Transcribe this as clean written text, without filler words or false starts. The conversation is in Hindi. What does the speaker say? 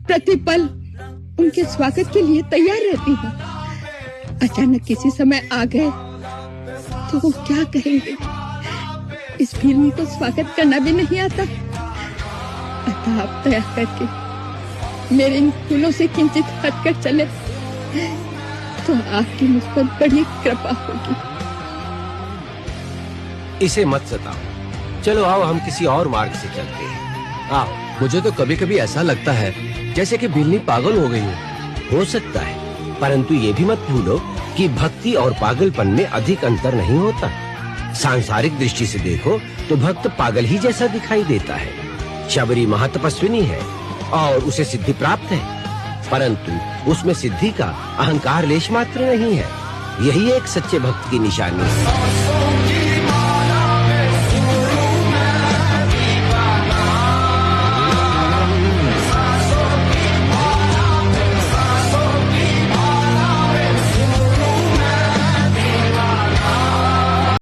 प्रतिपल उनके स्वागत के लिए तैयार रहती हूँ। अचानक किसी समय आ गए तो वो क्या कहेंगे? इस भीलनी को स्वागत करना भी नहीं आता। अतः आप दया करके मेरे इन फूलों से किंचित हटकर चले तो आपकी मुझ पर बड़ी कृपा होगी। इसे मत सताओ, चलो आओ हम किसी और मार्ग से चलते हैं। आओ। मुझे तो कभी-कभी ऐसा लगता है जैसे कि भीलनी पागल हो गई हो सकता है, परंतु ये भी मत भूलो कि भक्ति और पागलपन में अधिक अंतर नहीं होता। सांसारिक दृष्टि से देखो तो भक्त पागल ही जैसा दिखाई देता है। शबरी महातपस्विनी है और उसे सिद्धि प्राप्त है, परंतु उसमें सिद्धि का अहंकार लेश मात्र नहीं है। यही एक सच्चे भक्त की निशानी है।